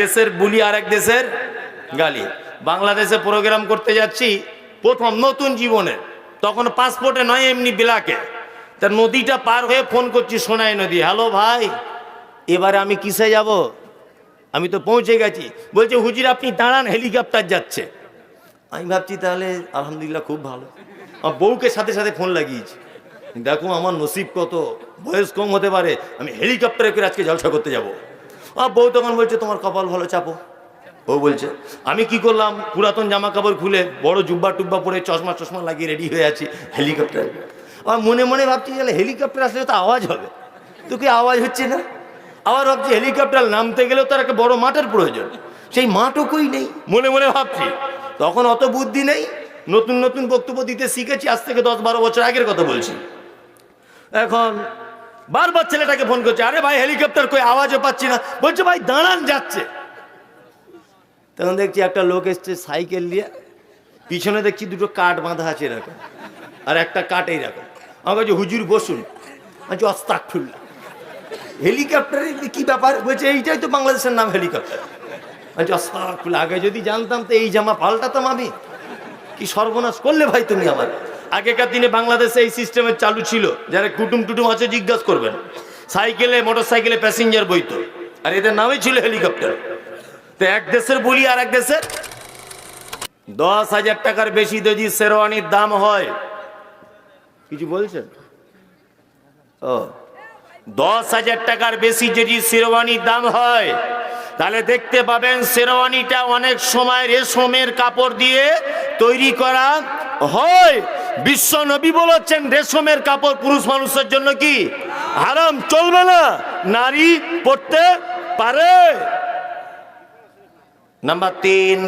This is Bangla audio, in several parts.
দেশের বুলি আর এক দেশের গালি। বাংলাদেশে প্রোগ্রাম করতে যাচ্ছি প্রথম নতুন জীবনে, তখন পাসপোর্টে নয় এমনি বিলাকে। তা নদীটা পার হয়ে ফোন করছি, সোনাই নদী, হ্যালো ভাই এবারে আমি কিসে যাব? আমি তো পৌঁছে গেছি। বলছে হুজুর আপনি দাঁড়ান, হেলিকপ্টার যাচ্ছে। আমি ভাবছি তাহলে আলহামদুলিল্লাহ খুব ভালো। আমার বউকে সাথে সাথে ফোন লাগিয়েছি, দেখো আমার নসিব কত, বয়স কম হতে পারে, আমি হেলিকপ্টারে করে আজকে জলসা করতে যাব। আর বউ তখন বলছে তোমার কপাল ভালো, চাপো। ও বলছে আমি কি করলাম, পুরাতন জামা কাপড় খুলে বড় জুব্বা টুব্বা পরে চশমা চশমা লাগিয়ে রেডি হয়ে আছি হেলিকপ্টারে। আর মনে মনে ভাবছি তাহলে হেলিকপ্টার আসলে তো আওয়াজ হবে, তো কি আওয়াজ হচ্ছে না। আবার ভাবছি হেলিকপ্টার নামতে গেলেও তার একটা বড় মাঠের প্রয়োজন, সেই মাঠও কই নেই। মনে মনে ভাবছি, তখন অত বুদ্ধি নেই, নতুন নতুন বক্তব্য দিতে শিখেছি, আজ থেকে 10-12 বছর আগের কথা বলছি। এখন বারবার ছেলেটাকে ফোন করছে, আরে ভাই হেলিকপ্টার কই, আওয়াজও পাচ্ছি না। বলছে ভাই দাঁড়ান যাচ্ছে। তখন দেখছি একটা লোক এসছে সাইকেল নিয়ে, পিছনে দেখছি দুটো কাঠ বাঁধা আছে এরকম, আর একটা কাঠ এইরকম। আমার কাছে হুজুর বসুন। আচ্ছা আস্তাগফিরুল্লাহ, হেলিকপ্টারে কি ব্যাপার? বলছে এইটাই তো বাংলাদেশের নাম হেলিকপ্টার। আচ্ছা আস্তাগফিরুল্লাহ, আগে যদি জানতাম তো এই জামা পাল্টাতাম আমি। কি সর্বনাশ করলে ভাই তুমি আমার। আগেকার দিনে বাংলাদেশে এই সিস্টেমের চালু ছিল, যারা কুটুম টুটুম আছে জিজ্ঞাসা করবেন, সাইকেলে মোটর সাইকেলে প্যাসেঞ্জার বইতো, আর এদের নামই ছিল হেলিকপ্টার। তো এক দেশের বলি আর এক দেশের। 10,000 টাকার বেশি যদি শেরওয়ানির দাম হয়, কিছু বলছেন? ও 10,000 টাকার বেশি যদি শেরওয়ানির দাম হয়, তাহলে দেখতে পাবেন শেরওয়ানিটা অনেক সময় রেশমের কাপড় দিয়ে তৈরি করা হয়। বিশ্ব নবী বলেছেন রেশমের কাপড় পুরুষ মানুষের জন্য কি হারাম, চলবে না, নারী পরতে পারে। নাম্বার 3,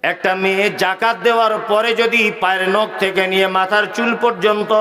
একটা মেয়ে জাকাত দেওয়ার পরে যদি পায়ের নখ থেকে নিয়ে মাথার চুল পর্যন্ত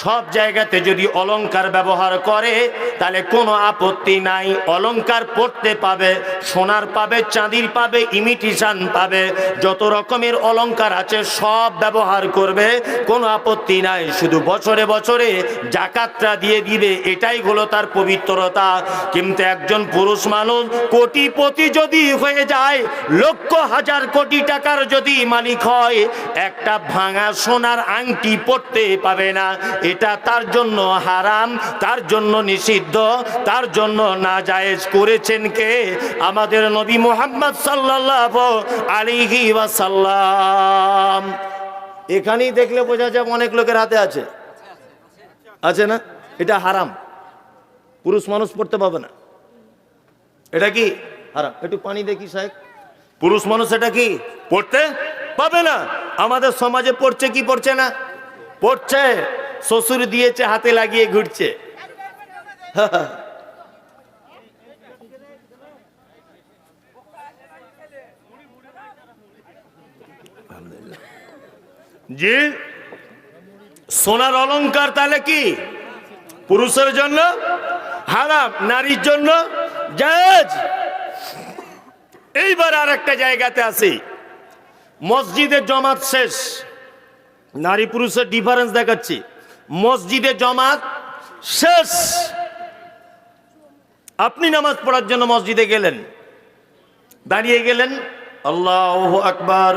সব জায়গাতে যদি অলংকার ব্যবহার করে, তাহলে কোনো আপত্তি নাই। অলংকার পড়তে পাবে, সোনার পাবে, চাঁদির পাবে, ইমিটেশন পাবে, যত রকমের অলংকার আছে সব ব্যবহার করবে, কোনো আপত্তি নাই। শুধু বছরে বছরে জাকাতটা দিয়ে দিবে, এটাই হলো তার পবিত্রতা। কিন্তু একজন পুরুষ মানুষ কোটিপতি যদি হয়ে যায়, লক্ষ হাজার কোটি টাকার যদি মালিক হয়, একটা ভাঙা সোনার আংটি পড়তে পাবে না। এটা তার জন্য হারাম, তার জন্য নিষিদ্ধ, তার জন্য নাজায়েজ করেছেন কে? আমাদের নবী মুহাম্মদ সাল্লাল্লাহু আলাইহি ওয়াসাল্লাম। এখানেই দেখলে বোঝা যায় অনেক লোকের হাতে আছে, আছে না? এটা হারাম, পুরুষ মানুষ পড়তে পাবে না, এটা কি হারাম। একটু পানি দেখি সাহেব, পুরুষ মানুষ এটা কি পড়তে পাবে না। আমাদের সমাজে পড়ছে কি পড়ছে না? পড়ছে, শ্বশুর দিয়েছে হাতে লাগিয়ে ঘুরছে। জি, সোনার অলংকার তাহলে কি পুরুষের জন্য হারাম, নারীর জন্য জায়েজ। এইবার আর একটা জায়গাতে আসি, মসজিদে জমাত শেষ, নারী পুরুষের ডিফারেন্স দেখাচ্ছি। মসজিদে জমাত শেষ, আপনি নামাজ পড়ার জন্য মসজিদে গেলেন, দাঁড়িয়ে গেলেন, আল্লাহু আকবার,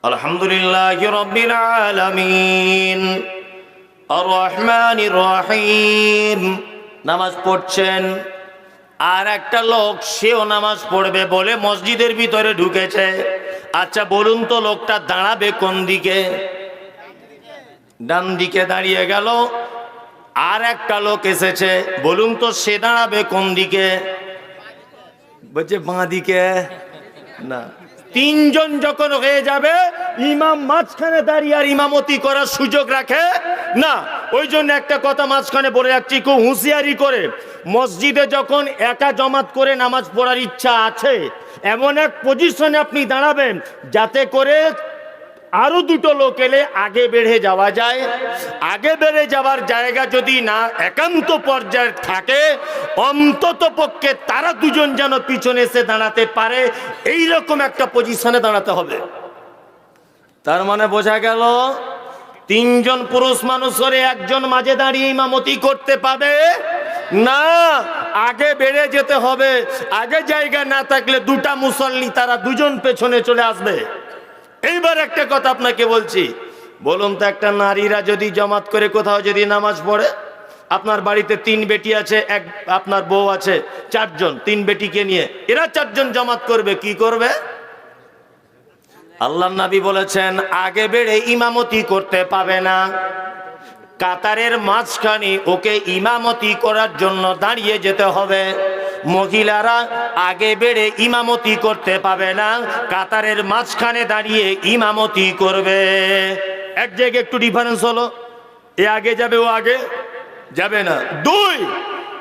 আলহামদুলিল্লাহি রাব্বিল আলামিন, আর রহমানির রহিম, নামাজ পড়ছেন। আর একটা লোক সেও নামাজ পড়বে বলে মসজিদের ভিতরে ঢুকেছে। আচ্ছা বলুন তো লোকটা দাঁড়াবে কোন দিকে? ডান দিকে দাঁড়িয়ে গেল। আর একটা লোক এসেছে, বলুন তো সে দাঁড়াবে কোন দিকে? বলছে বাঁ দিকে। না, 3 জন যখন হয়ে যাবে, ইমাম মাঝখানে দাঁড়িয়ে আর ইমামতি করার সুযোগ রাখে না। ওই জন্য একটা কথা মাঝখানে বলে রাখছি, খুব হুঁশিয়ারি করে, মসজিদে যখন একা জমাত করে নামাজ পড়ার ইচ্ছা আছে, এমন এক পজিশনে আপনি দাঁড়াবেন যাতে করে আরো 2টো লোক এলে আগে বেড়ে যাওয়া যায়। আগে বেড়ে যাওয়ার জায়গা যদি না একান্ত পর্যায়ে থাকে, অন্তত পক্ষে তারা 2 জন যেন পিছনে এসে দাঁড়াতে পারে, এইরকম একটা পজিশনে দাঁড়াতে হবে। তার মানে বোঝা গেল 3 জন পুরুষ মানুষ করে 1 জন মাঝে দাঁড়িয়ে ইমামতি করতে পাবে, না, আগে বেড়ে যেতে হবে। আগে জায়গা না থাকলে দুটা মুসল্লি তারা দুজন পেছনে চলে আসবে। এইবার একটা কথা আপনাকে বলছি, বলুন তো, একটা নারীরা যদি জামাত করে কোথাও যদি নামাজ পড়ে, আপনার বাড়িতে 3 বেটি আছে, এক আপনার বউ আছে, 4 জন, 3 বেটিকে নিয়ে এরা 4 জন জামাত করবে, কি করবে? আল্লাহর নবী বলেছেন আগে বেড়ে ইমামতি করতে পাবে না, কাতারের মাঝখানে ওকে ইমামতি করার জন্য দাঁড়িয়ে যেতে হবে। মহিলারা আগে বেড়ে ইমামতি করতে পাবে না, কাতারের মাঝখানে দাঁড়িয়ে ইমামতি করবে। এক জায়গায় একটু ডিফারেন্স হলো, এ আগে যাবে, ও আগে যাবে না। 2,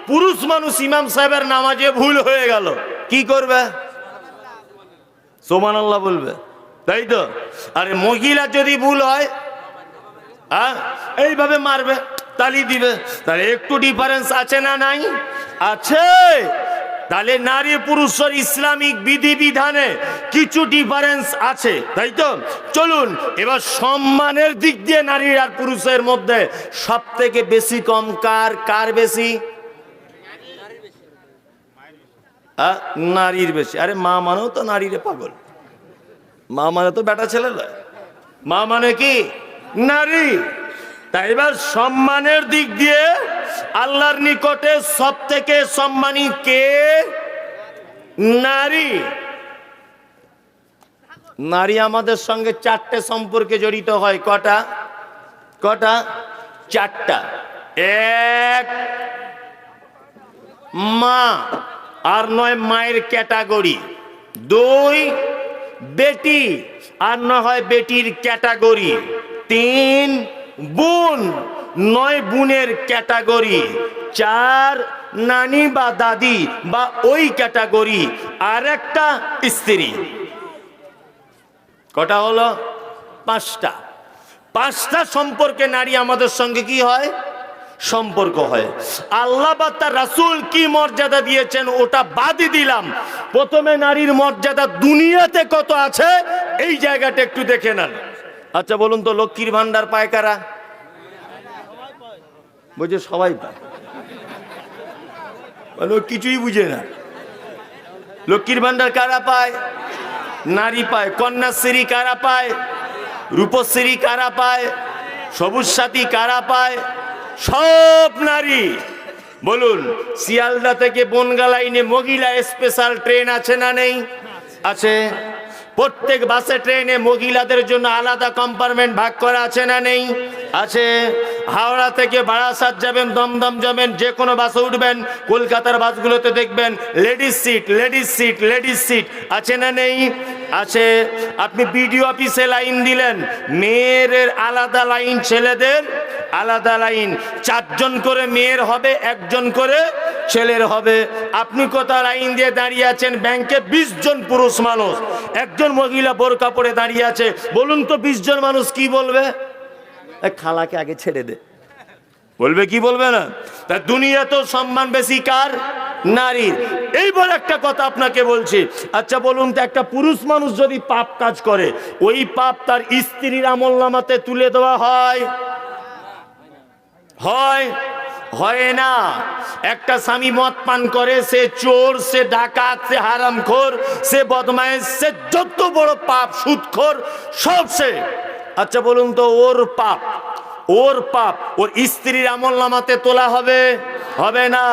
পুরুষ মানুষ ইমাম সাহেবের নামাজে ভুল হয়ে গেল, কি করবে? সুবহানাল্লাহ বলবে, তাই তো? আরে মহিলা যদি ভুল হয়, এইভাবে মারবে, তালি দিবে। তাহলে একটু ডিফারেন্স আছে না নাই? আছে। তাহলে নারী পুরুষের ইসলামিক বিধিবিধানে কিছু ডিফারেন্স আছে, তাই তো? চলুন এবার সম্মানের দিক দিয়ে নারী আর পুরুষের মধ্যে সব থেকে বেশি কম কার বেশি? নারীর বেশি। আরে মা মানেও তো নারীরে পাগল, মা মানে তো বেটা ছেলে নয়, মা মানে কি? নারী। তাই এবার সম্মানের দিক দিয়ে আল্লাহর নিকটে সব থেকে সম্মানী কে? নারী। নারী আমাদের সঙ্গে 4টে সম্পর্কে জড়িত হয়। কটা? 4টা। 1, মা, আর নয় মায়ের ক্যাটাগরি। 2, বেটি, আর না হয় বেটির ক্যাটাগরি। 3, বোন, নয় বোনের ক্যাটাগরি। 4, নানি বা দাদি বা ওই ক্যাটাগরি। আর একটা স্ত্রী। কটা হলো? 5টা। 5টা সম্পর্কে নারী আমাদের সঙ্গে কি হয়? সম্পর্ক হয়। আল্লাহ বা তার রাসূল কি মর্যাদা দিয়েছেন ওটা বাদই দিলাম, প্রথমে নারীর মর্যাদা দুনিয়াতে কত আছে এই জায়গাটা একটু দেখে নেন। আচ্ছা বলুন তো, লক্ষ্মীর ভান্ডার পায় কারা? বুঝে সবাই পায়, কিছুই বুঝে না। লক্ষ্মীর ভান্ডার কারা পায়? নারী পায়। কন্যাশ্রী কারা পায়? রূপশ্রী কারা পায়? সবুজ সাথী কারা পায়? সব নারী। বলুন, শিয়ালদা থেকে বনগা লাইনে মহিলা স্পেশাল ট্রেন আছে না নেই? আছে। প্রত্যেক বাসে ট্রেনে মহিলাদের জন্য আলাদা কম্পার্টমেন্ট ভাগ করা আছে না নেই? আছে। হাওড়া থেকে বারাসাত যাবেন, দমদম যাবেন, যে কোনো বাসে উঠবেন, কলকাতার বাসগুলোতে দেখবেন ladies seat, ladies seat, ladies seat আছে না নেই? আছে। আপনি বিডিও অফিসে লাইন দিলেন, মেয়ের আলাদা লাইন, ছেলেদের আলাদা লাইন। 4 জন করে মেয়ের হবে, 1 জন করে ছেলের হবে। আপনি কোথাও লাইন দিয়ে দাঁড়িয়ে আছেন, ব্যাংকে 20 জন পুরুষ মানুষ, 1 জন মহিলা বোরকা পরে দাঁড়িয়ে আছে। বলুন তো 20 জন মানুষ কি বলবে? খালাকে আগে ছেড়ে দে, বলবে কি বলবে না? তা দুনিয়া তো সম্মান বেশি কার? নারীর। এইবার একটা কথা আপনাকে বলছি, আচ্ছা বলুন তো, একটা পুরুষ মানুষ যদি পাপ কাজ করে, ওই পাপ তার স্ত্রীর আমলনামাতে তুলে দেওয়া হয়? হয় না। একটা স্বামী মদ পান করে, সে চোর, সে ডাকাত, সে হারামখোর, সে বদমাইশ, সে যত বড় পাপ, সুদখোর, সব সে। আচ্ছা বলুন তো, ওর পাপ ওর স্ত্রীর আমলনামাতে তোলা হবে? হবে না।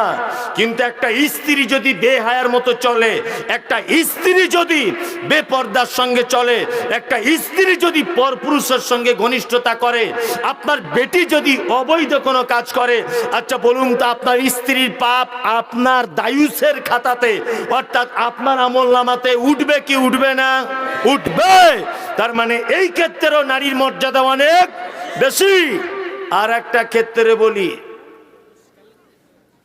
কিন্তু একটা স্ত্রী যদি বেহায়ার মতো চলে, একটা স্ত্রী যদি বেপর্দার সঙ্গে চলে, একটা স্ত্রী যদি পরপুরুষের সঙ্গে ঘনিষ্ঠতা করে, আপনার বেটি যদি অবৈধ কোনো কাজ করে, আচ্ছা বলুন তো, আপনার স্ত্রীর পাপ আপনার দায়ুসের খাতাতে, অর্থাৎ আপনার আমলনামাতে উঠবে কি উঠবে না? উঠবে। তার মানে এই ক্ষেত্রেও নারীর মর্যাদা অনেক বেশি। আর একটা ক্ষেত্রে বলি,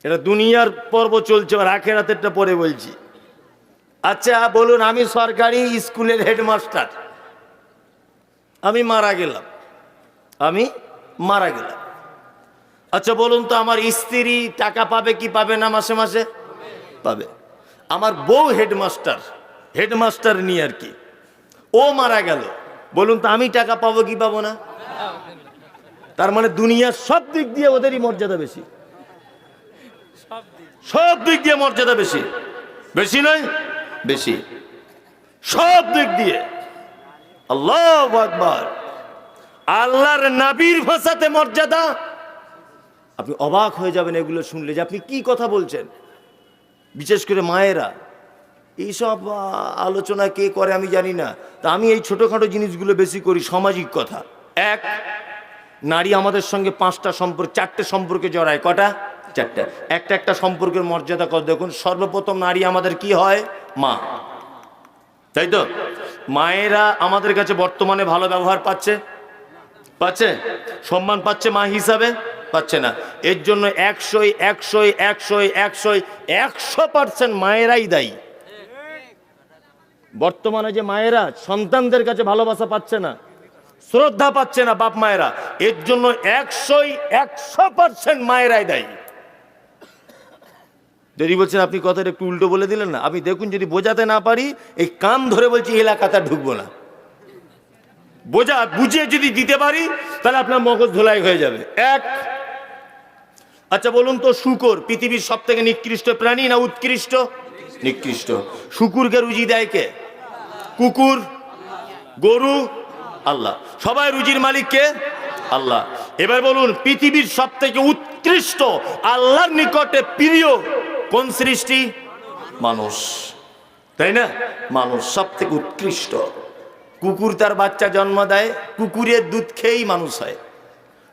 এটা দুনিয়ার পর্ব চলছে, আর আখেরাতেরটা পরে বলছি। আচ্ছা বলুন, আমি সরকারি স্কুলের হেডমাস্টার, আমি মারা গেলাম। আচ্ছা বলুন তো, আমার স্ত্রী টাকা পাবে কি পাবে না? মাসে মাসে পাবে। আমার বউ হেডমাস্টার নিয়ে আর কি, ও মারা গেল, বলুন তো আমি টাকা পাবো কি পাবো না? তার মানে দুনিয়ার সব দিক দিয়ে ওদেরই মর্যাদা বেশি। সব দিক দিয়ে মর্যাদা বেশি, বেশি নয় বেশি, সব দিক দিয়ে। আল্লাহু আকবার। আল্লাহর নবীর ভাষাতে মর্যাদা, আপনি অবাক হয়ে যাবেন এগুলো শুনলে যে আপনি কি কথা বলছেন। বিশেষ করে মায়েরা এইসব আলোচনা কে করে আমি জানি না, তা আমি এই ছোটোখাটো জিনিসগুলো বেশি করি। সামাজিক কথা, এক, নারী আমাদের সঙ্গে 5টা সম্পর্ক, 4টে সম্পর্কে জড়ায়। কটা? 4টা। একটা একটা সম্পর্কের মর্যাদা কত দেখুন। সর্বপ্রথম নারী আমাদের কি হয়? মা, তাই তো? মায়েরা আমাদের কাছে বর্তমানে ভালো ব্যবহার পাচ্ছে? পাচ্ছে? সম্মান পাচ্ছে মা হিসাবে? পাচ্ছে না। এর জন্য 100% মায়েরাই দায়ী। বর্তমানে যে মায়েরা সন্তানদের কাছে ভালোবাসা পাচ্ছে না, শ্রদ্ধা পাচ্ছে না বাপ মায়েরা, এর জন্য 100% মায়েরাই দায়ী। যদি বলছেন আপনি কথাটা একটু উল্টো বলে দিলেন না, আপনি দেখুন যদি বোঝাতে না পারি এই কান ধরে বলছি এলাকাতে ঢুকবো না। বুঝিয়ে যদি দিতে পারি তাহলে আপনার মগজ ধোলাই হয়ে যাবে। এক, আচ্ছা বলুন তো, শূকর পৃথিবীর সব থেকে নিকৃষ্ট প্রাণী না উৎকৃষ্ট? নিকৃষ্ট। শূকরকে রুজি দেয় কে? কুকুর, গরু, আল্লাহ। সবাই রুজির মালিক কে? আল্লাহ। এবার বলুন পৃথিবীর সব থেকে উৎকৃষ্ট আল্লাহর নিকটে প্রিয় কোন সৃষ্টি? মানুষ, তাই না? মানুষ সব থেকে উৎকৃষ্ট। কুকুর তার বাচ্চা জন্ম দেয়, কুকুরের দুধ খেয়েই মানুষ হয়।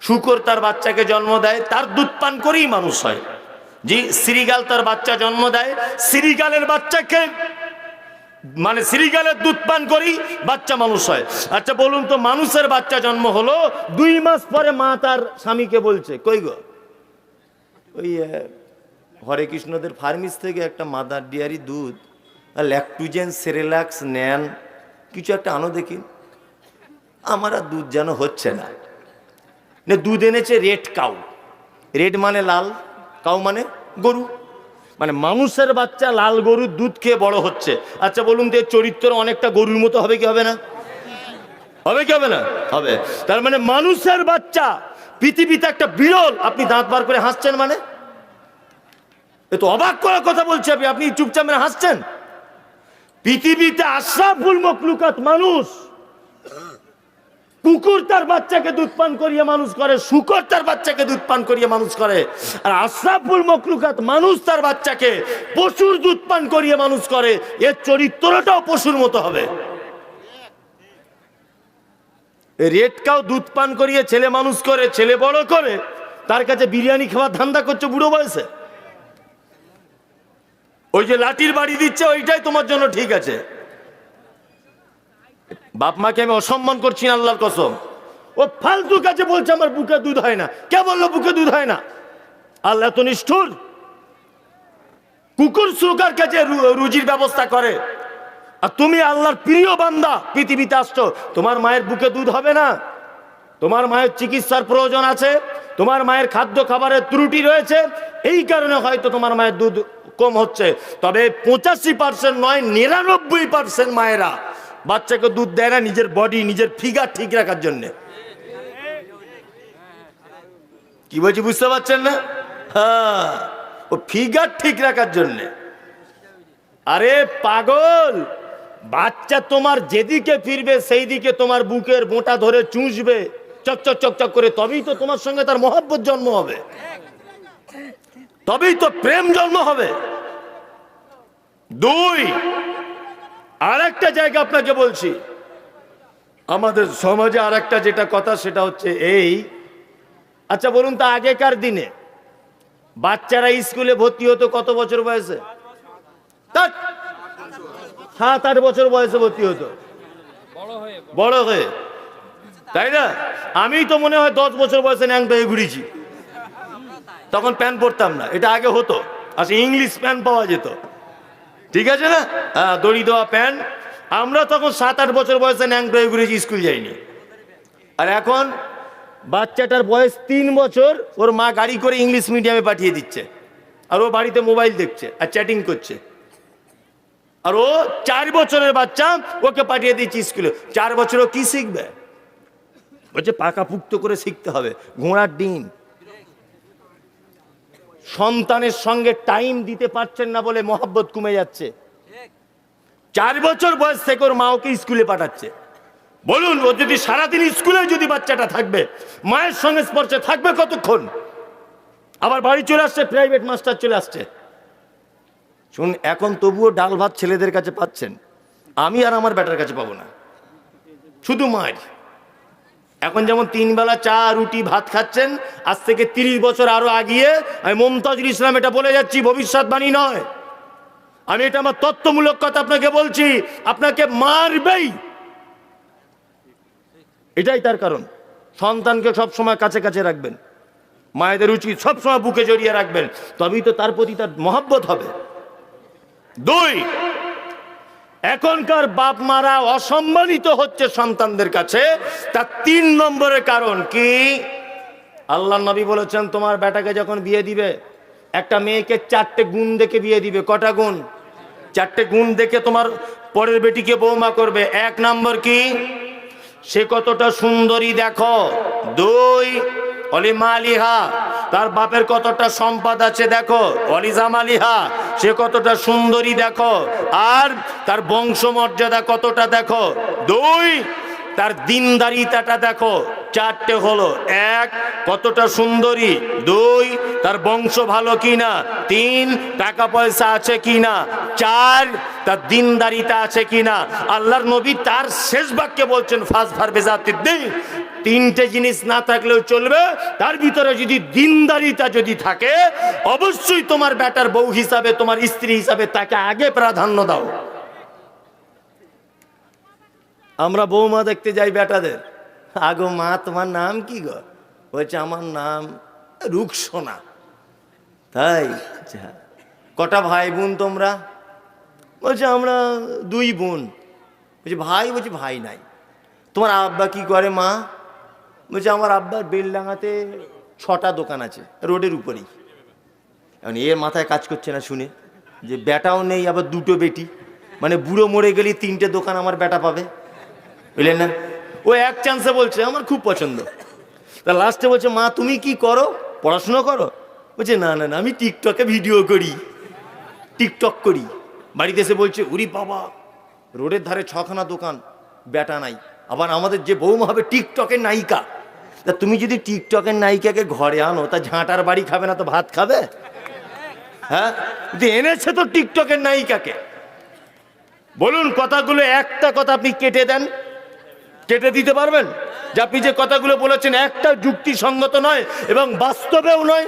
শূকর তার বাচ্চাকে জন্ম দেয়, তার দুধ পান করেই মানুষ হয়। জি, শ্রীগাল তার বাচ্চা জন্ম দেয়, শ্রীগালের বাচ্চাকে মানে শ্রীগালের দুধ পান করেই বাচ্চা মানুষ হয়। আচ্ছা বলুন তো, মানুষের বাচ্চা জন্ম হলো 2 মাস পরে মা তার স্বামীকে বলছে, কই গো ওই হরে কৃষ্ণদের ফার্মিস থেকে একটা মাদার ডিয়ারি দুধ আর ল্যাকটোজেন সেরেলাক্স নেন, কিছু একটা আনো দেখি, আমার আর দুধ যেন হচ্ছে না। দুধ এনেছে রেড কাউ। রেড মানে লাল, কাউ মানে গরু। মানে মানুষের বাচ্চা লাল গরুর দুধ খেয়ে বড় হচ্ছে। আচ্ছা বলুন তো, চরিত্র অনেকটা গরুর মতো হবে কি হবে না? হবে কি হবে না? হবে। তার মানে মানুষের বাচ্চা পৃথিবীতে একটা বিরল। আপনি দাঁত বার করে হাসছেন মানে এ তো অবাক করার কথা বলছি। আপনি চুপচাপ মেরে হাসছেন। পৃথিবীতে আশরাফুল মখলুকাত মানুষ। কুকুর তার বাচ্চাকে দুধ পান করিয়ে মানুষ করে, শূকর তার বাচ্চাকে দুধ পান করিয়ে মানুষ করে, আর আশরাফুল মখলুকাত মানুষ তার বাচ্চাকে পশুর দুধ পান করিয়ে মানুষ করে। এর চরিত্রটাও পশুর মতো হবে। রেড কাউ দুধ পান করিয়ে ছেলে মানুষ করে, ছেলে বড় করে, তার কাছে বিরিয়ানি খাওয়ার ধান্দা করছে বুড়ো বয়সে। ওই যে লাঠির বাড়ি দিচ্ছে ওইটাই তোমার জন্য ঠিক আছে। বাপ মাকে আমি অসম্মান করছি না, আল্লাহর কসম। ও ফালতু কাছে বলছে আমার বুকে দুধ হয় না। কে বললো বুকে দুধ হয় না? আল্লাহ তো নিষ্ঠুর। কুকুর শুকার কাছে রুজির ব্যবস্থা করে, আর তুমি আল্লাহর প্রিয় বান্দা পৃথিবীতে আসছো, তোমার মায়ের বুকে দুধ হবে না? তোমার মায়ের চিকিৎসার প্রয়োজন আছে, তোমার মায়ের খাদ্য খাবারের ত্রুটি রয়েছে, এই কারণে হয়তো তোমার মায়ের দুধ কম হচ্ছে। তবে 85% নয়, 99% মায়েরা বাচ্চাকে দুধ দেয় না নিজের বডি, নিজের ফিগার ঠিক রাখার জন্য। কি বলছি বুঝতে পারছেন না? হ্যাঁ, ও ফিগার ঠিক রাখার জন্য। আরে পাগল, বাচ্চা তোমার যেদিকে ফিরবে সেই দিকে তোমার বুকের বোঁটা ধরে চুষবে চকচক চকচক করে, তবেই তো তোমার সঙ্গে তার মহব্বত জন্ম হবে, তবেই তো প্রেম জন্ম হবে। 2, আরেকটা জায়গা আপনাকে বলছি, আমাদের সমাজে আরেকটা যেটা কথা সেটা হচ্ছে এই। আচ্ছা বলুন তো, আগেকার দিনে বাচ্চারা স্কুলে ভর্তি হতো কত বছর বয়সে? 7-8 বছর বয়সে ভর্তি হতো, বড় হয়ে, তাই না? আমি তো মনে হয় 10 বছর বয়সে ন্যাংটা হয়ে ঘুরেছি। তখন প্যান্ট পরতাম না, এটা আগে হতো। আচ্ছা, ইংলিশ প্যান্ট পাওয়া যেত, ঠিক আছে না? হ্যাঁ, দড়ি দেওয়া প্যান্ট। আমরা তখন 7-8 বছর বয়সে ন্যাংটা হয়ে ঘুরেছি, স্কুল যাইনি। আর এখন বাচ্চাটার বয়স 3 বছর, ওর মা গাড়ি করে ইংলিশ মিডিয়ামে পাঠিয়ে দিচ্ছে, আর ও বাড়িতে মোবাইল দেখছে আর চ্যাটিং করছে। আর ও 4 বছরের বাচ্চা, ওকে পাঠিয়ে দিচ্ছে স্কুলে। 4 বছরও কি শিখবে? বলছে পাকাপুক্ত করে শিখতে হবে, ঘোড়ার ডিম। সন্তানের সঙ্গে টাইম দিতে পারছেন না বলে মহব্বত কমে যাচ্ছে। 4 বছর বয়স থেকে ওর মা ওকে স্কুলে পাঠাচ্ছে। বলুন, ও যদি সারাদিন স্কুলে যদি বাচ্চাটা থাকবে, মায়ের সঙ্গে স্পর্শে থাকবে কতক্ষণ? আবার বাড়ি চলে আসছে, প্রাইভেট মাস্টার চলে আসছে। শুন, এখন তবুও ডাল ভাত ছেলেদের কাছে পাচ্ছেন, আমি আর আমার বেটার কাছে পাবো না, শুধু মায়ের। এখন যেমন 3 বেলা চা রুটি ভাত খাচ্ছেন, আজ থেকে 30 বছর আরো আগিয়ে আমি মুমতাজুল ইসলাম এটা বলে যাচ্ছি, ভবিষ্যৎবাণী নয়, আমি এটা আমার তথ্যমূলক কথা আপনাকে বলছি, আপনাকে মারবেই। এটাই তার কারণ। সন্তানকে সবসময় কাছে কাছে রাখবেন, মায়েদের উচিত সবসময় বুকে জড়িয়ে রাখবেন, তবেই তো তার প্রতি তার মহব্বত হবে। 2, এখনকার বাপ মারা অসম্মানিত হচ্ছে সন্তানদের কাছে, তার 3 নম্বরের কারণ কি? আল্লাহ নবী বলেছেন, তোমার বেটাকে যখন বিয়ে দিবে, একটা মেয়েকে 4টে গুণ দেখে বিয়ে দিবে। কটা গুণ? 4টে গুণ দেখে তোমার পরের বেটিকে বৌমা করবে। 1 নম্বর কি? সে কতটা সুন্দরী দেখো। 2, অলিমালিহা, তার বাপের কতটা সম্পদ আছে দেখো। অলিজামালিহা, সে কতটা সুন্দরী দেখো। আর তার বংশমর্যাদা কতটা দেখো। 2, তার দিনদারিতাটা দেখো। 4টে হলো। 1, কতটা সুন্দরী। 2, তার বংশ ভালো কিনা। 3, টাকা পয়সা আছে কিনা। 4, তার দিনদারিতা আছে কিনা। আল্লাহর নবী তার শেষ বাক্যে বলছেন, ফাসফার বেজাতিদ্দিন, 3টে জিনিস না থাকলেও চলবে, তার ভিতরে যদি দিনদারিতা যদি থাকে, অবশ্যই তোমার বেটার বউ হিসাবে, তোমার স্ত্রী হিসাবে তাকে আগে প্রাধান্য দাও। আমরা বৌমা দেখতে যাই বেটাদের, আগো মা তোমার নাম কি গো? বলছে আমার নাম রুকসোনা। তাই? কটা ভাই বোন তোমরা? বলছে আমরা 2 বোন। বলছে ভাই? বলছে ভাই নাই। তোমার আব্বা কি করে মা? বলছে আমার আব্বার বেলডাঙাতে 6টা দোকান আছে, রোডের উপরেই। এখন এর মাথায় কাজ করছে না শুনে যে বেটাও নেই, আবার 2টো বেটি, মানে বুড়ো মরে গেলে 3টে দোকান আমার বেটা পাবে, বুঝলেন না? ও এক চান্সে বলছে আমার খুব পছন্দ। তা লাস্টে বলছে মা তুমি কি করো? পড়াশুনো করো? বলছে না না না, আমি টিকটকে ভিডিও করি, টিকটক করি। বাড়িতে এসে বলছে উরি বাবা, রোডের ধারে 6খানা দোকান, বেটা নাই, আবার আমাদের যে বৌমা হবে টিকটকের নায়িকা। তা তুমি যদি টিকটকের নায়িকাকে ঘরে আনো, তা ঝাঁটার বাড়ি খাবে না তো ভাত খাবে? হ্যাঁ, এনেছে তো টিকটকের নায়িকাকে। বলুন, কথাগুলো একটা কথা আপনি কেটে দেন, কেটে দিতে পারবেন? যে আপনি যে কথাগুলো বলেছেন একটা যুক্তিসঙ্গত নয় এবং বাস্তবেও নয়।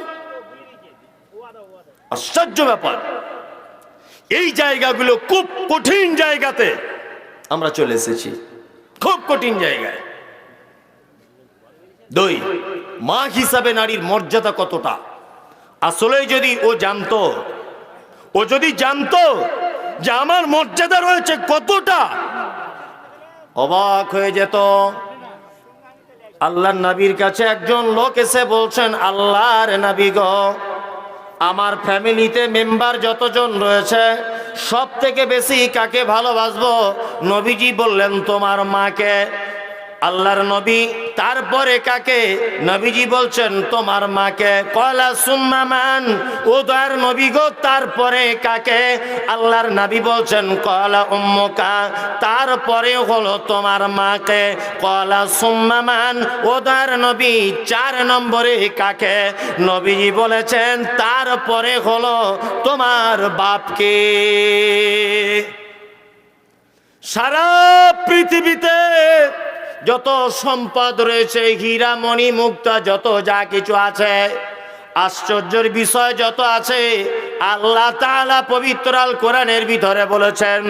আশ্চর্য ব্যাপার। এই জায়গাগুলো খুব কঠিন জায়গাতে আমরা চলে এসেছি, খুব কঠিন জায়গায়। 2, মা হিসাবে নারীর মর্যাদা কতটা। আসলে যদি ও জানতো, ও যদি জানতো যে আমার মর্যাদা রয়েছে কতটা, অবাক হয়ে যেত। আল্লাহর নবীর কাছে একজন লোক এসে বলছেন, আল্লাহর নবী গো, আমার ফ্যামিলিতে মেম্বার যতজন রয়েছে সব থেকে বেশি কাকে ভালোবাসবো? নবীজি বললেন তোমার মাকে। আল্লাহর নবী তারপরে কাকে? নবীজি বলছেন তোমার মাকে। কলা সুম্মা মান, ও দয়ার নবী গো তারপরে কাকে? আল্লাহর নবী বলছেন কলা উম্মুকা, তারপরে হলো তোমার মাকে। কলা সুম্মা মান, ও দয়ার নবী 4 নম্বরে কাকে? নবীজি বলেছেন তারপরে হলো তোমার বাপকে। সারা পৃথিবীতে যত সম্পদ রয়েছে, হীরা মণি মুক্তা যত যা কিছু আছে, আশ্চর্যের বিষয় যত আছে, আল্লাহ তাআলা পবিত্র আল কোরআনের ভিতরে বলেছেন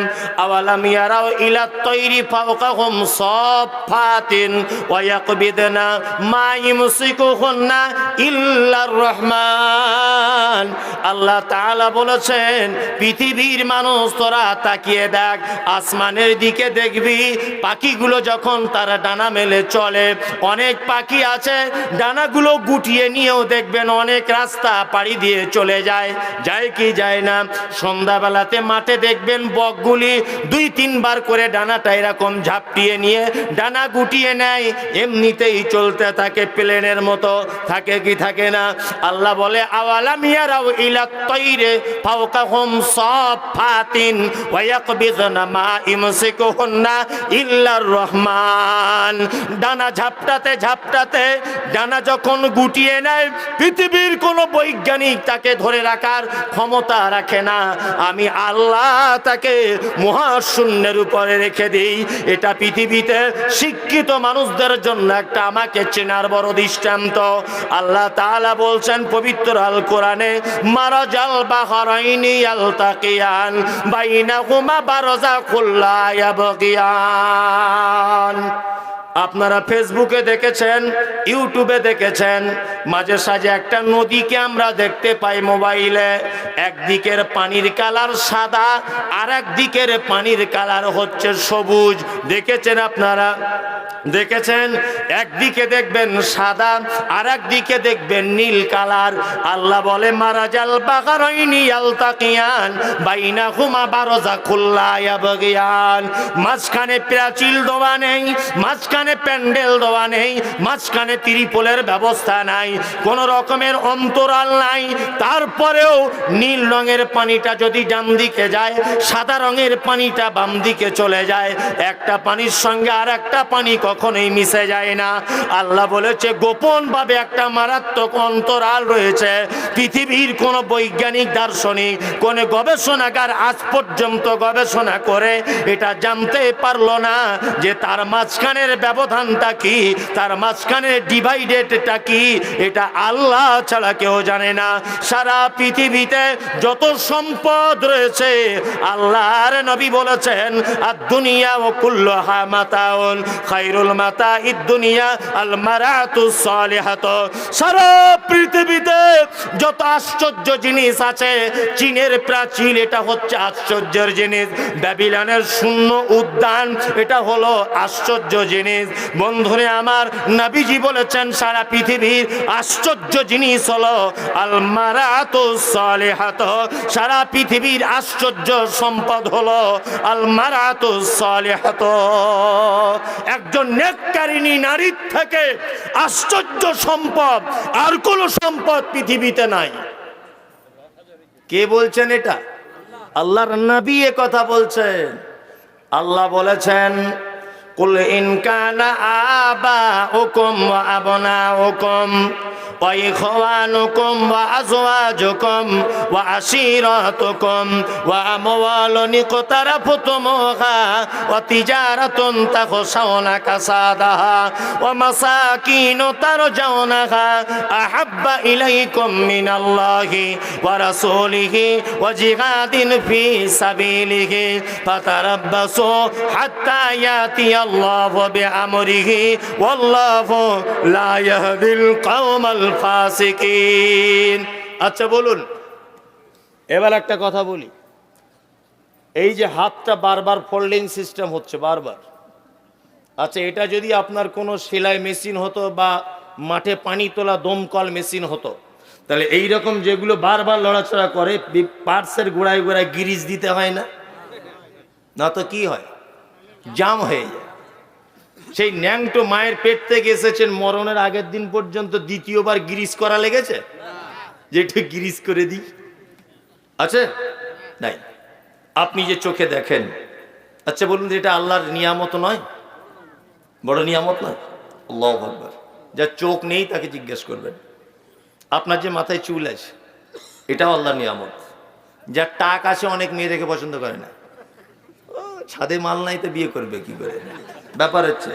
আওয়ালাম ইয়ারাও ইলা তৈরি ফাওকাহুম সাফাতিন ওয়া ইয়াকবিদনা মা ইমসিকুহুন্না ইল্লার রহমান। আল্লাহ তাআলা বলেছেন পৃথিবীর মানুষ তোরা তাকিয়ে দেখ, আসমানের দিকে দেখবি পাখিগুলো যখন তারা ডানা মেলে চলে, অনেক পাখি আছে ডানাগুলো গুটিয়ে নিয়েও দেখবেন অনেক রাস্তা পাড়ি দিয়ে চলে যায়। যায় কি যায় না? সন্ধ্যাবেলাতে মাঠে দেখবেন বকগুলি 2-3 বার করে ডানাটা এরকম ঝাপটিয়ে নিয়ে ডানা গুটিয়ে নেয়, এমনিতেই চলতে থাকে প্লেনের মতো। থাকে কি থাকে না? আল্লাহ বলে আওয়ালাম ইয়ারাউ ইলা তাইরে ফাওকাহুম সাফাতিন ওয়া ইয়াকবিযনা মা ইমসিকুহুন্না ইল্লার রহমান। ডানা ঝাপটাতে ঝাপটাতে ডানা যখন গুটিয়ে নেয়, পৃথিবীর কোনো বৈজ্ঞানিক তাকে ধরে রাখার ক্ষমতা রাখে না। আমি আল্লাহ তাকে মহাশূন্যের উপরে রেখে দিই। এটা পৃথিবীতে শিক্ষিত মানুষদের জন্য একটা আমাকে চেনার বড় দৃষ্টান্ত। আল্লাহ তাআলা বলছেন পবিত্র আল কোরআনে, মারাজাল বাহরাইনি ইয়ালতাকিয়ান বাইনাহুমা বারযাখুল লা ইয়াবগিয়ান। আপনারা ফেসবুকে দেখেছেন, ইউটিউবে দেখেছেন, মাঝে সাঝে একটা নদীকে আমরা দেখতে পাই মোবাইলে। একদিকের পানির কালার সাদা, আর একদিকের পানির কালার হচ্ছে সবুজ। দেখেছেন আপনারা? দেখেছেন? একদিকে দেখবেন সাদা, আর একদিকে দেখবেন নীল কালার। আল্লাহ বলে মারাজাল বাহরাইনি ইয়ালতাকিয়ান বাইনাহুমা বারযাখুল লা ইয়াবগিয়ান। মাঝখানে প্রাচীর দেওয়া নেই, মাঝখানে প্যান্ডেল দেওয়া নেই, মাঝখানে ত্রিপলের ব্যবস্থা নাই, কোন রকমের অন্তরাল নাই। তারপরেও নীল রঙের পানিটা যদি ডান দিকে যায়, সাদা রঙের পানিটা বাম দিকে চলে যায়। একটা পানির সঙ্গে আর একটা পানি কখনোই মিশে যায় না। আল্লাহ বলেছে গোপন ভাবে একটা মারাত্মক অন্তরাল রয়েছে। পৃথিবীর কোন বৈজ্ঞানিক দার্শনিক, কোন গবেষণাগার আজ পর্যন্ত গবেষণা করে এটা জানতে পারলো না যে তার মাঝখানের ব্যবধানটা কি, তার মাঝখানের ডিভাইডেডটা কি। এটা আল্লাহ ছাড়া কেউ জানে না। সারা পৃথিবীতে যত সম্পদ রয়েছে, আল্লাহর নবী বলেছেন আর দুনিয়া ও কুল্লুহা মাতাউন খায়রুল মাতাইদ দুনিয়া আল মারাতুস সালিহাত। সারা পৃথিবীতে যত আশ্চর্য জিনিস আছে, চীনের প্রাচীর এটা হচ্ছে আশ্চর্যের জিনিস, ব্যাবিলনের শূন্য উদ্যান এটা হলো আশ্চর্য জিনিস। বন্ধুরে আমার, নবীজি বলেছেন সারা পৃথিবীর আশ্চর্য জিনিস হলো আল মারাতুস সালিহাত। সারা পৃথিবীর আশ্চর্য সম্পদ হলো আল মারাতুস সালিহাত। একজন নেককারিনী নারীর থেকে আশ্চর্য সম্পদ আর কোন সম্পদ পৃথিবীতে নাই। কে বলছেন এটা? আল্লাহর নবী এ কথা বলছেন। আল্লাহ বলেছেন কুল ইন কানা আবাউকুম ওয়া আবনাউকুম ওয়া ইখওয়ানুকুম ওয়া আজওয়াজুকুম ওয়া আশীরাতুকুম ওয়া আমওয়ালুন ইকতারাফতুমুহা ওয়া তিজারাতুন তাখশাউনা কাসাদাহা ওয়া মাসাকিন তারজাউনাহা আহাব্বা ইলাইকুম মিনাল্লাহি ওয়া রাসূলিহি ওয়া জিহাদিন ফি সাবিলিহি ফাতারাব্বাসু হাত্তা ইয়াতিয়াল্লাহু বিআমরিহি ওয়াল্লাহু লা ইয়াহদিল কওমাল ফাসিকিন। আচ্ছা বলুন, এবার একটা কথা বলি। এই যে হাতটা বারবার ফোল্ডিং সিস্টেম হচ্ছে বারবার, আচ্ছা এটা যদি আপনার কোনো সেলাই মেশিন হতো বা মাঠে পানি তোলা দমকল মেশিন হতো, তাহলে এই রকম যেগুলো বারবার লড়াচড়া করে পার্টসের গোড়ায় গোড়ায় গিরিজ দিতে হয় না? না তো কি হয়, জাম হয়ে যায়। সেই ন্যাংটো মায়ের পেট থেকে এসেছেন, মরণের আগের দিন পর্যন্ত দ্বিতীয়বার গিরিজ করা লেগেছে যে একটু গিরিজ করে দিই? আছে নাই? আপনি যে চোখে দেখেন, আচ্ছা বলুন এটা আল্লাহর নিয়ামত নয়? বড় নিয়ামত নয়? আল্লাহু আকবার। যার চোখ নেই তাকে জিজ্ঞেস করবেন। আপনার যে মাথায় চুল আছে এটাও আল্লাহর নিয়ামত। যার টাক আছে অনেক মেয়ে দেখে পছন্দ করে না, ছাদে মাল নাই তো বিয়ে করবে কি করে? ব্যাপার হচ্ছে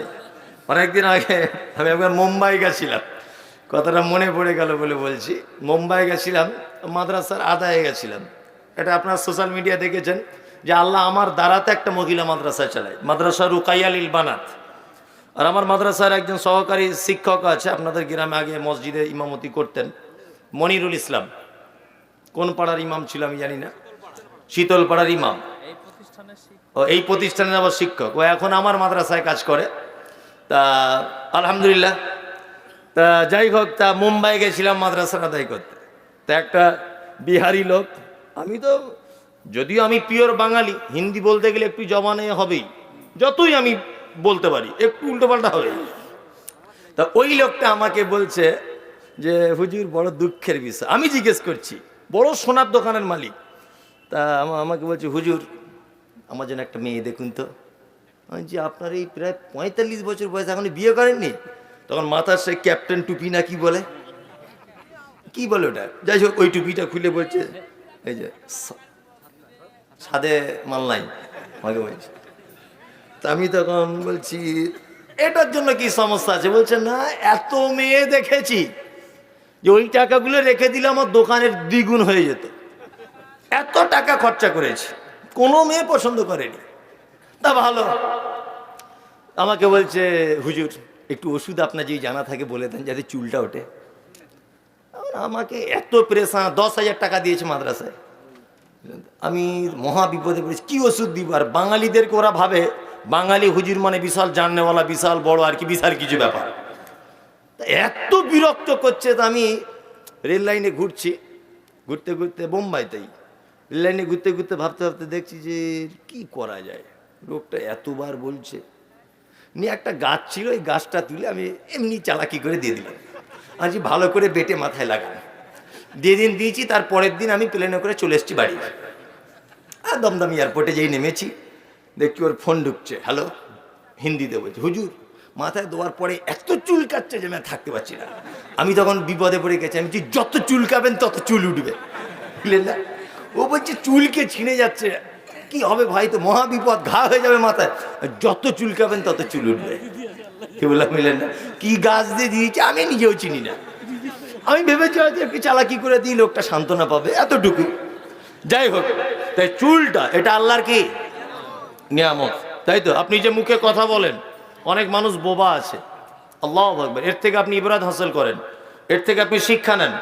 অনেকদিন আগে আমি একবার মুম্বাই গেছিলাম, কথাটা মনে পড়ে গেল বলে বলছি। মুম্বাই গেছিলাম, মাদ্রাসার আদায়ে গেছিলাম। এটা আপনার সোশ্যাল মিডিয়া দেখেছেন যে আল্লাহ আমার দ্বারাতে একটা মহিলা মাদ্রাসা চালায়, মাদ্রাসা রুকাইয়া লিল বানাত। আর আমার মাদ্রাসার একজন সহকারী শিক্ষক আছে, আপনাদের গ্রামে আগে মসজিদে ইমামতি করতেন, মনিরুল ইসলাম। কোন পাড়ার ইমাম ছিল আমি জানি না, শীতল পাড়ার ইমাম। ও এই প্রতিষ্ঠানের আবার শিক্ষক, ও এখন আমার মাদ্রাসায় কাজ করে। তা আলহামদুলিল্লাহ। তা যাই হোক, তা মুম্বাই গেছিলাম মাদ্রাসার আদায় করতে। তা একটা বিহারি লোক আমি তো যদিও আমি পিওর বাঙালি, হিন্দি বলতে গেলে একটু জবানে হবেই, যতই আমি বলতে পারি একটু উল্টোপাল্টা হবে। তা ওই লোকটা আমাকে বলছে যে হুজুর বড় দুঃখের বিষয়। আমি জিজ্ঞেস করছি, বড় সোনার দোকানের মালিক, তা আমাকে বলছে হুজুর আমার জন্য একটা মেয়ে দেখুন তো। আমি যে আপনার এই প্রায় 45 বছর বয়স, এখনই বিয়ে করেননি? তখন মাথার সে ক্যাপ্টেন টুপি না কি বলে, কি বলে ওটা, যাই হোক ওই টুপিটা খুলে বলছে এই যে সাদে মাল্লাই আমাকে বলছে। তা আমি তখন বলছি এটার জন্য কি সমস্যা আছে? বলছে না, এত মেয়ে দেখেছি যে ওই টাকাগুলো রেখে দিলে আমার দোকানের দ্বিগুণ হয়ে যেত, এত টাকা খরচা করেছি, কোনো মেয়ে পছন্দ করেনি। তা ভালো, আমাকে বলছে হুজুর একটু ওষুধ আপনার যদি জানা থাকে বলে দেন যাতে চুলটা ওঠে। আমাকে এত প্রেশান, 10,000 টাকা দিয়েছে মাদ্রাসায়, আমি মহা বিপদে পড়েছি, কি ওষুধ দিব? আর বাঙালিদেরকে ওরা ভাবে বাঙালি হুজুর মানে বিশাল জাননেওয়ালা, বিশাল বড় আর কি, বিশাল কিছু ব্যাপার। এত বিরক্ত করছে। তা আমি রেল লাইনে ঘুরছি, ঘুরতে ঘুরতে বোম্বাইতেই রেল লাইনে ঘুরতে ঘুরতে ভাবতে ভাবতে দেখছি যে কি করা যায়, লোকটা এতবার বলছে। নিয়ে একটা গাছ ছিল, ওই গাছটা তুলে আমি এমনি চালাকি করে দিয়ে দিলাম, আজ ভালো করে বেটে মাথায় লাগানো দিয়ে দিয়েছি। তার পরের দিন আমি প্লেনে করে চলে এসেছি বাড়ি। আর দমদম এয়ারপোর্টে যেই নেমেছি দেখছি ওর ফোন ঢুকছে, হ্যালো, হিন্দিতে বলছে হুজুর মাথায় দেওয়ার পরে এত চুল কাটছে যে আমি থাকতে পারছি না। আমি তখন বিপদে পড়ে গেছি, আমি বলছি যত চুল কাবেন তত চুল উঠবে, বুঝলেন না? ও বলছে চুলকে ছিঁড়ে যাচ্ছে, কি হবে ভাই, তো মহা বিপদ, ঘা হয়ে যাবে মাথায়, যত চুল কাবেন তত চুল উঠবে। কি বললাম, বুঝলেন না? কি গাছ দিয়ে দিয়েছে আমি নিজেও চিনি না, আমি ভেবেছি হয়তো একটু চালাকি করে দিই লোকটা সান্ত্বনা পাবে, এতটুকু। যাই হোক, তাই চুলটা এটা আল্লাহর কি নিয়ামত, তাই তো? আপনি যে মুখে কথা বলেন, অনেক মানুষ বোবা আছে, আল্লাহু আকবার, এর থেকে আপনি ইবরাত হাসিল করেন, এর থেকে আপনি শিক্ষা নেন।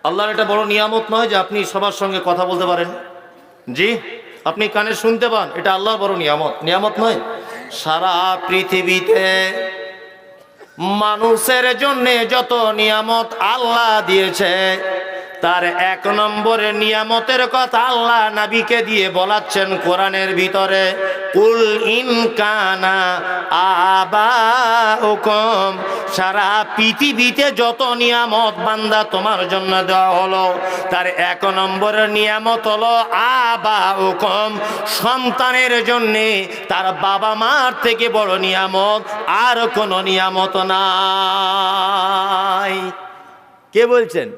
আল্লাহর এটা বড় নিয়ামত নয় যে আপনি সবার সঙ্গে কথা বলতে পারেন? জি, আপনি কানে শুনতে পান, এটা আল্লাহর বড় নিয়ামত, নিয়ামত নয়? সারা পৃথিবীতে মানুষের জন্য যত নিয়ামত আল্লাহ দিয়েছে, তার 1 নম্বরের নিয়ামতের কথা আল্লাহ নবীকে দিয়ে বলাচ্ছেন কোরআনের ভিতরে, কুল ইন কানা আবাউকুম, সারা পৃথিবীতে যত নিয়ামত বান্দা তোমার জন্য দেওয়া হলো, তার 1 নম্বরের নিয়ামত হলো আবাউকুম, সন্তানের জন্যে তার বাবা মার থেকে বড় নিয়ামত আর কোনো নিয়ামত নাই। কে বলছেন?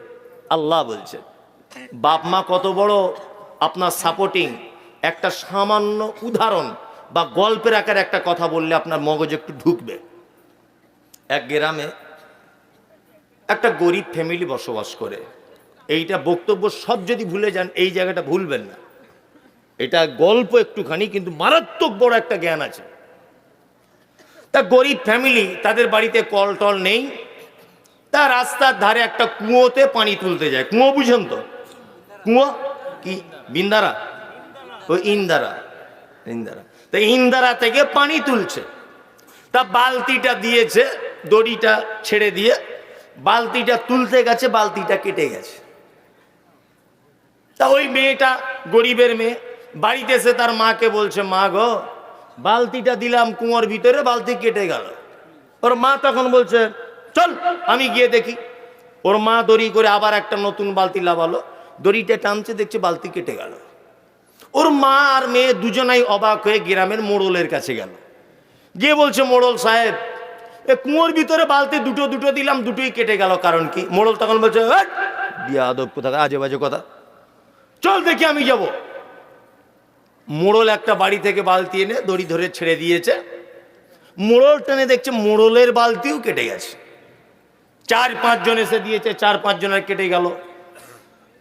আল্লাহ বলছেন। বাপ মা কত বড় আপনার সাপোর্টিং, একটা সামান্য উদাহরণ বা গল্পের আকারে একটা কথা বললে আপনার মগজ একটু ঢুকবে। এক গ্রামে একটা গরিব ফ্যামিলি বসবাস করে। এইটা বক্তব্য সব যদি ভুলে যান, এই জায়গাটা ভুলবেন না, এটা গল্প একটুখানি কিন্তু মারাত্মক বড় একটা জ্ঞান আছে। তা গরিব ফ্যামিলি, তাদের বাড়িতে কল টল নেই, তা রাস্তার ধারে একটা কুয়োতে পানি তুলতে যায়। কুয়ো বুঝেন তো? কুয়ো কি বিন্দারা, ওই ইন্দারা, ইন্দারা, তা ইন্দারা থেকে পানি তুলছে। তা বালতিটা দিয়েছে, দড়িটা ছেড়ে দিয়ে বালতিটা তুলতে গেছে, বালতিটা কেটে গেছে। তা ওই মেয়েটা, গরিবের মেয়ে, বাড়িতে এসে তার মাকে বলছে, মা গো বালতিটা দিলাম কুয়োর ভিতরে, বালতি কেটে গেল। ওর মা তখন বলছে চল আমি গিয়ে দেখি। ওর মা দড়ি করে আবার একটা নতুন বালতি লাগালো, দড়িটা টানছে, দেখছে বালতি কেটে গেল। ওর মা আর মেয়ে দুজনাই অবাক হয়ে গ্রামের মোড়লের কাছে গেল, গিয়ে বলছে, মোড়ল সাহেব এ কুয়োর ভিতরে বালতি দুটো দুটো দিলাম, দুটোই কেটে গেল, কারণ কি? মোড়ল তখন বলছে, বিয়াদব কোথাকার, আজে বাজে কথা, চল দেখি আমি যাব। মোড়ল একটা বাড়ি থেকে বালতি এনে দড়ি ধরে ছেড়ে দিয়েছে, মোড়ল টেনে দেখছে মোড়লের বালতিও কেটে গেছে। 4-5 জন এসে দিয়েছে, 4-5 জনের কেটে গেল।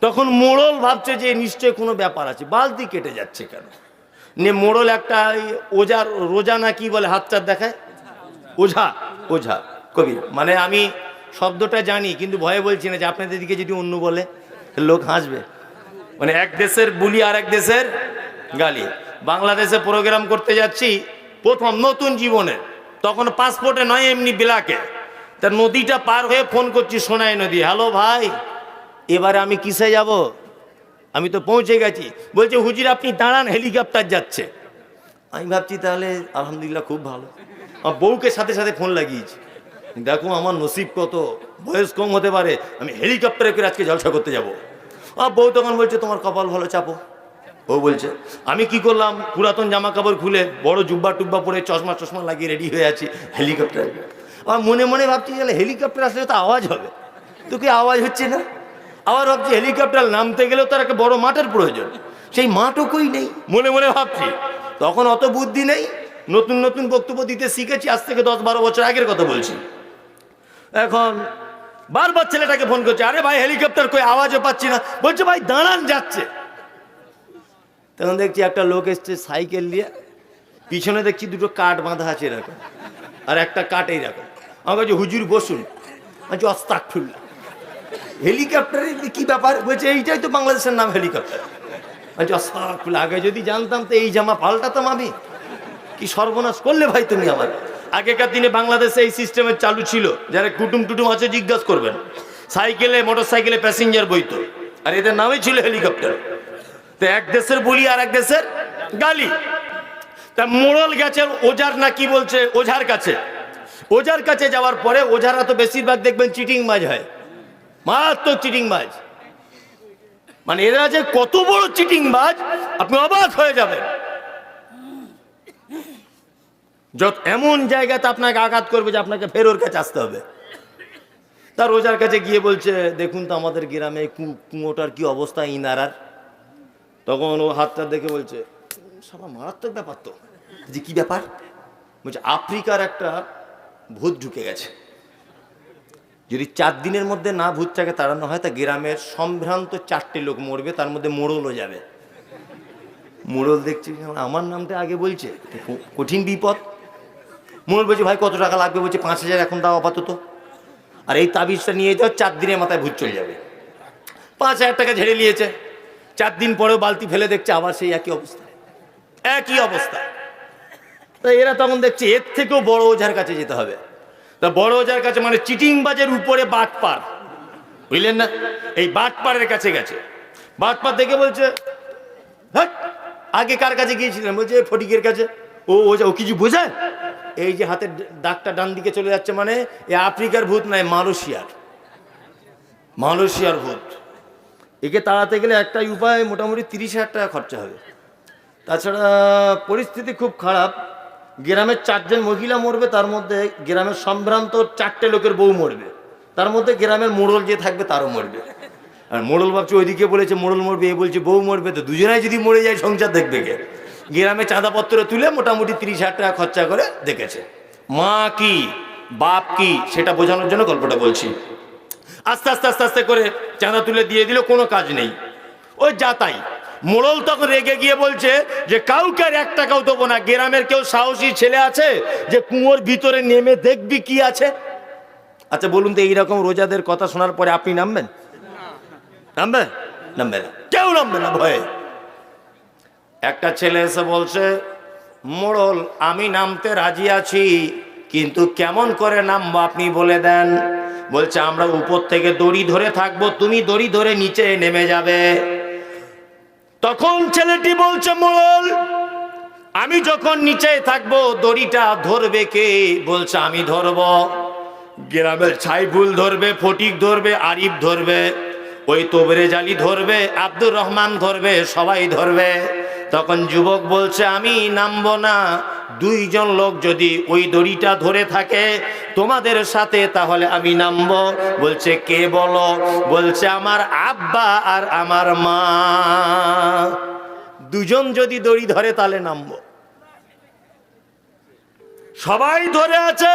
তখন মোড়ল ভাবছে যে নিশ্চয় কোনো ব্যাপার আছে, বালতি কেটে যাচ্ছে কেন? নিয়ে মোড়ল একটা ওজার, রোজা না কি বলে, হাত চার দেখায়, ওঝা, ওঝা কবি, মানে আমি শব্দটা জানি কিন্তু ভয়ে বলছি না যে আপনাদের দিকে যদি অন্য বলে লোক হাসবে। মানে এক দেশের বুলি আর এক দেশের গালি। বাংলাদেশে প্রোগ্রাম করতে যাচ্ছি প্রথম নতুন জীবনে, তখন পাসপোর্টে নয় এমনি বিলাকে। তা নদীটা পার হয়ে ফোন করছি, সোনাই নদী, হ্যালো ভাই এবারে আমি কিসে যাব? আমি তো পৌঁছে গেছি। বলছে হুজুর আপনি দাঁড়ান, হেলিকপ্টার যাচ্ছে। আমি ভাবছি তাহলে আলহামদুলিল্লাহ খুব ভালো। আমার বউকে সাথে সাথে ফোন লাগিয়েছি, দেখো আমার নসিব কত, বয়স কম হতে পারে, আমি হেলিকপ্টারে করে আজকে জলসা করতে যাবো। আর বউ তখন বলছে তোমার কপাল ভালো, চাপো। ও বলছে আমি কি করলাম, পুরাতন জামা কাপড় খুলে বড় জুব্বা টুব্বা পরে চশমা টশমা লাগিয়ে রেডি হয়ে আছি হেলিকপ্টার। আমার মনে মনে ভাবছি তাহলে হেলিকপ্টার আসলে তো আওয়াজ হবে, তো কি আওয়াজ হচ্ছে না। আবার ভাবছি হেলিকপ্টার নামতে গেলেও তার একটা বড় মাঠের প্রয়োজন, সেই মাঠও কই নেই। মনে মনে ভাবছি, তখন অত বুদ্ধি নেই, নতুন নতুন বক্তব্য দিতে শিখেছি, আজ থেকে 10-12 বছর আগের কথা বলছি। এখন বারবার ছেলেটাকে ফোন করছে, আরে ভাই হেলিকপ্টার কই, আওয়াজও পাচ্ছি না। বলছে ভাই দাঁড়ান, যাচ্ছে। তখন দেখছি একটা লোক এসছে সাইকেল নিয়ে, পিছনে দেখছি দুটো কাঠ বাঁধা আছে এরকম, আর একটা কাঠ এইরকম। আমার কাছে হুজুর বসুন। আচ্ছা আস্তাগফিরুল্লাহ, হেলিকপ্টারে কি ব্যাপার? বলছে এইটাই তো বাংলাদেশের নাম হেলিকপ্টার। আচ্ছা আস্তাগফিরুল্লাহ, আগে যদি জানতাম তো এই জামা পাল্টাতাম আমি। কি সর্বনাশ করলে ভাই তুমি আমার। আগেকার দিনে বাংলাদেশে এই সিস্টেমের চালু ছিল, যারা কুটুম টুটুম আছে জিজ্ঞাসা করবেন, সাইকেলে মোটর সাইকেলে প্যাসেঞ্জার বইতো, আর এদের নামই ছিল হেলিকপ্টার। তো এক দেশের বলি আর এক দেশের গালি। তা মোড়ল গেছে ওঝার না কি বলছে ওঝার কাছে। ওঝার কাছে যাওয়ার পরে ওঝারা তো বেশিরভাগ দেখবেন চিটিংবাজ হয়, মারাত্মক চিটিংবাজ। মানে এরা যে কত বড় চিটিংবাজ আপনি অবাক হয়ে যাবেন। যত এমন জায়গাতে আপনাকে আঘাত করবে যে আপনাকে ফের ওর কাছে আসতে হবে। তার ওঝার কাছে গিয়ে বলছে দেখুন তো আমাদের গ্রামে কুয়োটার কি অবস্থা ইনারার। তখন ও হাতটা দেখে বলছে সারা মারাত্মক ব্যাপার তো। যে কি ব্যাপার? বলছে আফ্রিকার একটা ভূত ঢুকে গেছে, যদি 4 দিনের মধ্যে না ভূতটাকে তাড়ানো হয় তা গ্রামের সম্ভ্রান্ত 4টে লোক মরবে, তার মধ্যে মোড়লও যাবে। মোড়ল দেখছি আমার নামটা আগে বলছে, কঠিন বিপদ। মোড়ল বলছে ভাই কত টাকা লাগবে? বলছে 5000 এখন দাও আপাতত, আর এই তাবিজটা নিয়ে যাও, 4 দিনের মাথায় ভূত চলে যাবে। 5000 টাকা ঝেড়ে নিয়েছে। 4 দিন পরেও বালতি ফেলে দেখছে আবার সেই একই অবস্থা, একই অবস্থা। তা এরা তখন দেখছে এর থেকেও বড় ওঝার কাছে যেতে হবে। তা বড় ওঝার কাছে মানে চিটিংবাজের উপরে বাটপার, বুঝলেন না, এই বাটপারের কাছে গেছে। বাটপার দেখে বলছে হ্যাঁ আগে কার কাছে গিয়েছিলেন? বলছে ফটিকের কাছে। ও ওঝা ও কিছু বোঝায়? এই যে হাতের দাগটা ডান দিকে চলে যাচ্ছে মানে এ আফ্রিকার ভূত নয়, মালয়েশিয়ার ভূত। একে তাড়াতে গেলে একটাই উপায়, মোটামুটি 30,000 টাকা খরচা হবে। তাছাড়া পরিস্থিতি খুব খারাপ, গ্রামের 4 জন মহিলা মরবে, তার মধ্যে গ্রামের সম্ভ্রান্ত 4টে লোকের বউ মরবে, তার মধ্যে গ্রামের মোড়ল যে থাকবে তারও মরবে। আর মোড়ল ভাবছে ওইদিকে বলেছে মোড়ল মরবে, এ বলছে বউ মরবে, তো দুজনাই যদি মরে যায় সংসার দেখবে কে? গ্রামে চাঁদাপত্র তুলে মোটামুটি 30,000 টাকা খরচা করে দেখেছে। মা কি বাপ কি সেটা বোঝানোর জন্য গল্পটা বলছি। আস্তে আস্তে আস্তে আস্তে করে চাঁদা তুলে দিয়ে দিল, কোনো কাজ নেই, ওই যা তাই। মোড়ল তখন রেগে গিয়ে বলছে যে কাউকে আর 1 টাকাও দেবো না। গ্রামের কেউ সাহসী ছেলে আছে যে কুয়োর ভিতরে নেমে দেখবি কি আছে? আচ্ছা বলুন তো এইরকম রোজাদের কথা শোনার পরে আপনি নামবেন? নামবে? নামবে না, কেউ নামবে না ভয়ে। একটা ছেলে এসে বলছে মোড়ল আমি নামতে রাজি আছি, কিন্তু কেমন করে নামবো আপনি বলে দেন। বলছে আমরা উপর থেকে দড়ি ধরে থাকবো, তুমি দড়ি ধরে নিচে নেমে যাবে। তখন ছেলেটি বলছে মোড়ল আমি যখন নিচে থাকবো দড়িটা ধরবে কে? বলছে আমি ধরবো। গ্রামের ছাইফুল ধরবে, ফটিক ধরবে, আরিফ ধরবে, ওই তোবরে জালি ধরবে, আব্দুর রহমান ধরবে, সবাই ধরবে। তখন যুবক বলছে আমি নামবো না, 2 জন লোক যদি ওই দড়িটা ধরে থাকে তোমাদের সাথে তাহলে আমি নামবো। বলছে কে বলো? বলছে আমার আব্বা আর আমার মা, 2 জন যদি দড়ি ধরে তাহলে নামবো। সবাই ধরে আছে।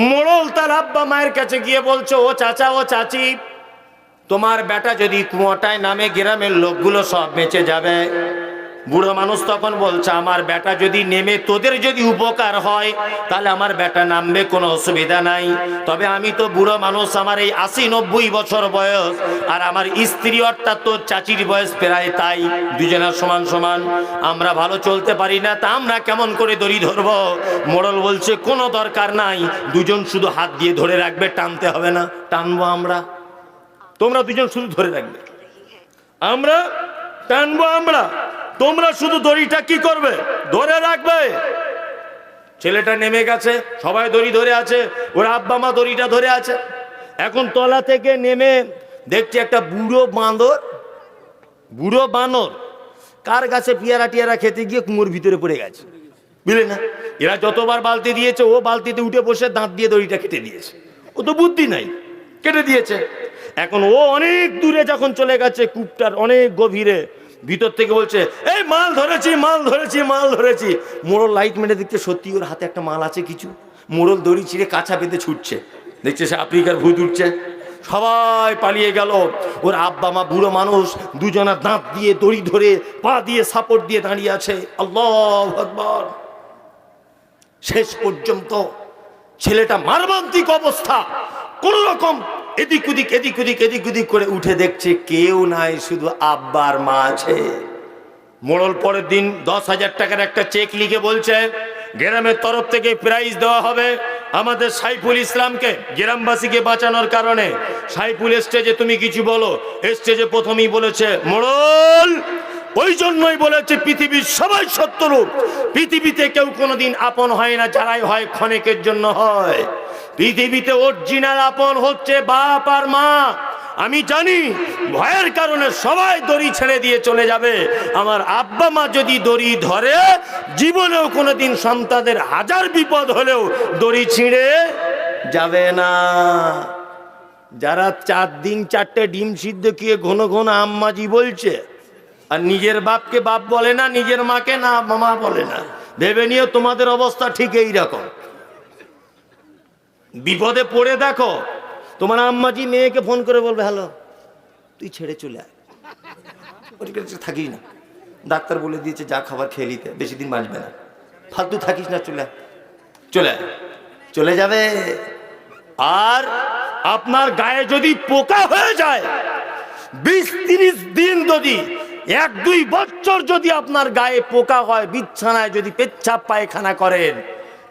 মোড়ল তার আব্বা মায়ের কাছে গিয়ে বলছে ও চাচা ও চাচি তোমার বেটা যদি কুয়োটায় নামে গ্রামের লোকগুলো সব বেঁচে যাবে। বুড়ো মানুষ তখন বলছে আমার বেটা যদি নেমে তোদের যদি উপকার হয় তাহলে আমার বেটা নামবে, কোনো অসুবিধা নাই। তবে আমি তো বুড়ো মানুষ, আমার এই 80-90 বছর বয়স, আর আমার স্ত্রী অর্থাৎ তোর চাচির বয়স প্রায় তাই, দুজনের সমান সমান, আমরা ভালো চলতে পারি না, তা আমরা কেমন করে দড়ি ধরবো? মোড়ল বলছে কোনো দরকার নাই, 2 জন শুধু হাত দিয়ে ধরে রাখবে, টানতে হবে না, টানবো আমরা, তোমরা 2 জন শুধু ধরে রাখবে। আমরা টানবো, আমরা, তোমরা শুধু দড়িটা কি করবে, ধরে রাখবে। ছেলেটা নেমে গেছে, সবাই দড়ি ধরে আছে, ওর আব্বা মা দড়িটা ধরে আছে। এখন তলা থেকে নেমে দেখছে একটা বুড়ো বানর কার গাছে পেয়ারা টিয়ারা খেতে গিয়ে কুয়োর ভিতরে পড়ে গেছে, বুঝলে না? এরা যতবার বালতি দিয়েছে ও বালতিতে উঠে বসে দাঁত দিয়ে দড়িটা কেটে দিয়েছে। ও তো বুদ্ধি নাই, কেটে দিয়েছে। এখন ও অনেক দূরে যখন চলে গেছে, কূপটার অনেক গভীরে, ভিতর থেকে বলছে, এই মাল ধরেছি, মাল ধরেছি, মাল ধরেছি। মোড়ল লাইট মেরে দেখতে সত্যি ওর হাতে একটা মাল আছে কিছু। মোড়ল দড়ি ছিঁড়ে কাছা বেঁধে ছুটছে, দেখছে সে আফ্রিকার ভূত উঠছে। সবাই পালিয়ে গেল। ওর আব্বা মা বুড়ো মানুষ দুজনা দাঁত দিয়ে দড়ি ধরে পা দিয়ে সাপোর্ট দিয়ে দাঁড়িয়ে আছে। আল্লাহু আকবার। শেষ পর্যন্ত ছেলেটা মারমান্তিক অবস্থা, কোন রকম এদিক ওদিক এদিক ওদিক এদিক ওদিক করে উঠে দেখছে কেউ নাই, শুধু আব্বার মা আছে। মোড়ল পরের দিন 10,000 টাকার একটা চেক লিখে বলছে গ্রামের তরফ থেকে প্রাইজ দেওয়া হবে আমাদের সাইফুল ইসলামকে, গ্রামবাসীকে বাঁচানোর কারণে। সাইফুল স্টেজে তুমি কিছু বলো। স্টেজে প্রথমেই বলেছে, মোড়ল ওই জন্যই বলেছে পৃথিবীর সবাই সত্যরূপ, পৃথিবীতে কেউ কোনোদিন আপন হয় না, যারাই হয় ক্ষণিকের জন্য হয়। পৃথিবীতে অরিজিনাল আপন হচ্ছে বাপ আর মা। আমি জানি ভয়ের কারণে সবাই দড়ি ছেড়ে দিয়ে চলে যাবে, আমার আব্বা মা যদি দড়ি ধরে জীবনেও কোনোদিন সন্তানদের হাজার বিপদ হলেও দড়ি ছিঁড়ে যাবে না। যারা 4 দিন 4টে ডিম সিদ্ধ খেয়ে ঘন ঘন আম্মাজি বলছে, আর নিজের বাপকে বাপ বলে না, নিজের মাকে না মামা বলে না, ভেবে নিও তোমাদের অবস্থা ঠিক এই রকম। বিপদে পড়ে দেখো, তোমার আম্মাজি মেয়েকে ফোন করে বলবে, হ্যালো তুই ছেড়ে চলে আয়, থাকিস না, ডাক্তার বলে দিয়েছে যা খাবার খেয়ে নিতে, বেশি দিন বাঁচবে না, ফালতু থাকিস না, চলে আয়, চলে আয়, চলে যাবে। আর আপনার গায়ে যদি পোকা হয়ে যায়, 20-30 দিন যদি 1-2 বছর যদি আপনার গায়ে পোকা হয়, বিছানায় যদি পেচ্ছাপ পায়খানা করেন,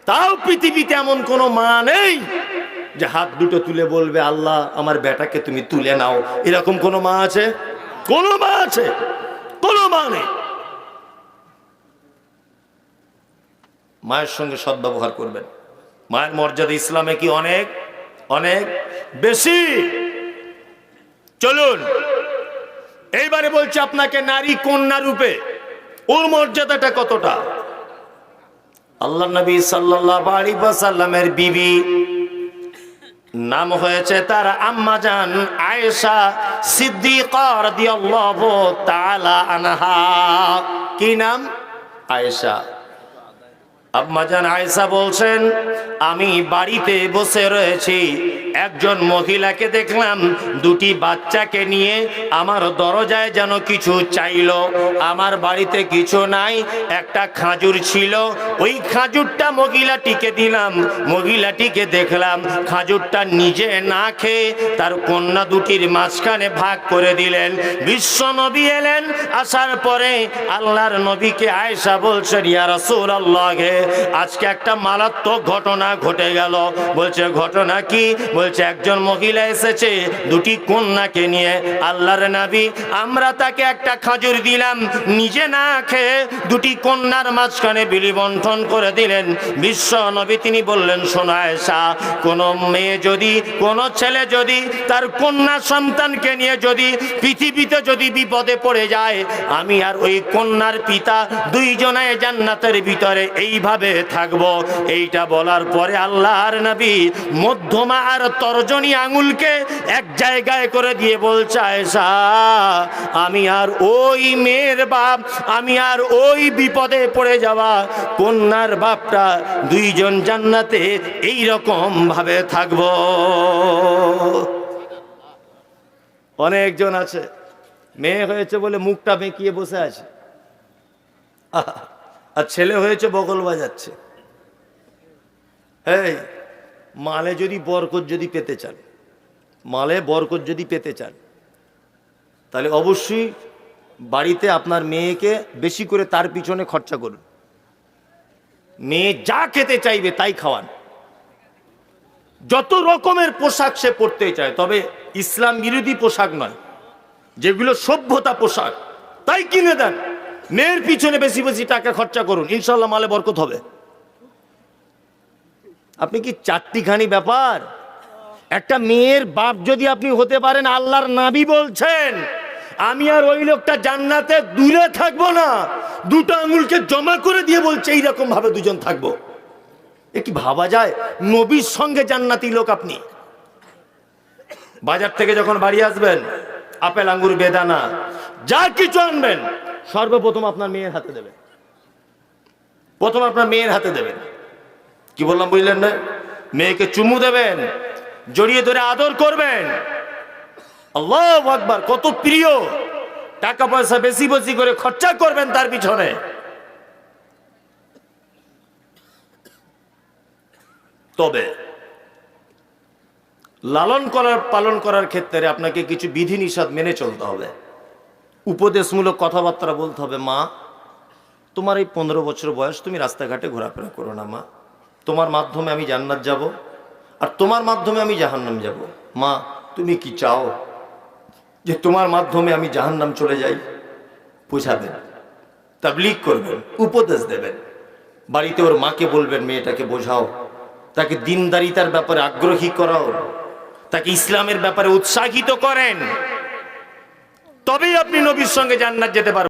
তাও পৃথিবীতে এমন কোনো মা নেই যে হাত দুটো তুলে বলবে আল্লাহ আমার বেটাকে তুমি তুলে নাও। এরকম কোনো মা আছে? কোনো মা আছে? কোনো মা নেই। মায়ের সঙ্গে সদ্ব্যবহার করবেন। মায়ের মর্যাদা ইসলামে কি অনেক অনেক বেশি। চলুন এইবারে বলছি আপনাকে নারী কন্যা রূপে ওর মর্যাদাটা কতটা। আল্লাহ নবী সাল্লাল্লাহু আলাইহি ওয়াসাল্লামের বিবি, নাম হয়েছে তার আম্মাজান আয়েশা সিদ্দিকা রাদিয়াল্লাহু তাআলা আনহা। কি নাম? আয়েশা। আম্মাজান আয়েশা বলছেন, আমি বাড়িতে বসে রয়েছি, একজন মহিলাকে দেখলাম 2টি বাচ্চাকে নিয়ে আমার দরজায় যেন কিছু চাইলো। আমার বাড়িতে কিছু নাই, একটা খাজুর ছিল, ওই খাজুরটা মহিলাটিকে দিলাম। মহিলাটিকে দেখলাম খাজুরটা নিজে না খেয়ে তার কন্যা 2টির মাঝখানে ভাগ করে দিলেন। বিশ্ব নবী এলেন, আসার পরে আল্লাহর নবীকে আয়েশা বলছেন, ইয়া রাসূলুল্লাহ, আজকে একটা মারাত্মক ঘটনা ঘটে গেল। বলছে ঘটনা কি? বলছে একজন মহিলা এসেছে 2টি কন্যাকে নিয়ে। আল্লাহর নবী, আমরা তাকে একটা খাজুর দিলাম, নিজে না খেয়ে 2টি কন্যার মাঝখানে বিলি বন্টন করে দিলেন। বিশ্ব নবী তিনি বললেন, শোনো আয়েশা, কোন মেয়ে যদি, কোন ছেলে যদি তার কন্যা সন্তানকে নিয়ে যদি পৃথিবীতে যদি বিপদে পড়ে যায়, আমি আর ওই কন্যার পিতা 2 জনায় জান্নাতের ভিতরে এইভাবে থাকবো। এইটা বলার পরে আল্লাহর নবী মধ্যমা আর তর্জনী আঙুলকে এক জায়গায় করে দিয়ে বলছে, আয়েশা, আমি আর ওই মেয়ের বাপ, আমি আর ওই বিপদে পড়ে যাওয়া কন্যার বাপটা 2 জন জান্নাতে এই রকম ভাবে থাকবো। অনেকজন আছে মেয়ে হয়েছে বলে মুখটা বেঁকিয়ে বসে আছে, আর ছেলে হয়েছে বগল বাজাচ্ছে। এই মালে যদি বরকত যদি পেতে চান, মালে বরকত যদি পেতে চান, তাহলে অবশ্যই বাড়িতে আপনার মেয়েকে বেশি করে তার পিছনে খরচা করুন। মেয়ে যা খেতে চাইবে তাই খাওয়ান। যত রকমের পোশাক সে পরতে চায়, তবে ইসলাম বিরোধী পোশাক নয়, যেগুলো সভ্যতা পোশাক, তাই কিনে দেন। মেয়ের পিছনে বেশি বেশি টাকা খরচা করুন, ইনশাল্লাহ মালে বরকত হবে। আপনি কি চারটিখানি ব্যাপার? একটা মেয়ের বাপ যদি আপনি হতে পারেন, আল্লাহর নবী বলছেন আমি আর ওই লোকটা জান্নাতে দূরে থাকবো না, দুটো আঙুলকে জমা করে দিয়ে বলছে এইরকম ভাবে দুজন থাকবো। এ কি ভাবা যায়? নবীর সঙ্গে জান্নাতি লোক আপনি। বাজার থেকে যখন বাড়ি আসবেন, আপেল আঙ্গুর বেদানা যা কিছু আনবেন, সর্বপ্রথম আপনার মেয়ের হাতে দেবেন। প্রথম আপনার মেয়ের হাতে দেবেন। কি বললাম বুঝলেন না? মেয়েকে চুমু দেবেন, জড়িয়ে ধরে আদর করবেন। আল্লাহু আকবার, কত প্রিয়। টাকা পয়সা বেশি বেশি করে খরচা করবেন তার পিছনে। তবে লালন করার পালন করার ক্ষেত্রে আপনাকে কিছু বিধিনিষেধ মেনে চলতে হবে। উপদেশমূলক কথাবার্তা বলতে হবে। মা, তোমার এই 15 বছর বয়স, তুমি রাস্তাঘাটে ঘোরাফেরা করো না মা। তোমার মাধ্যমে আমি জান্নাত যাব, আর তোমার মাধ্যমে আমি জাহান্নাম যাব। মা, তুমি কি চাও যে তোমার মাধ্যমে আমি জাহান্নাম চলে যাই? বুঝাবেন, তাবলীগ করবেন, উপদেশ দেবেন। বাড়িতে ওর মাকে বলবেন মেয়েটাকে বোঝাও, তাকে দিনদারিতার ব্যাপারে আগ্রহী করাও, তাকে ইসলামের ব্যাপারে উৎসাহিত করেন। তবেই আপনি নবীর সঙ্গে জান্নাত যেতে পারবেন।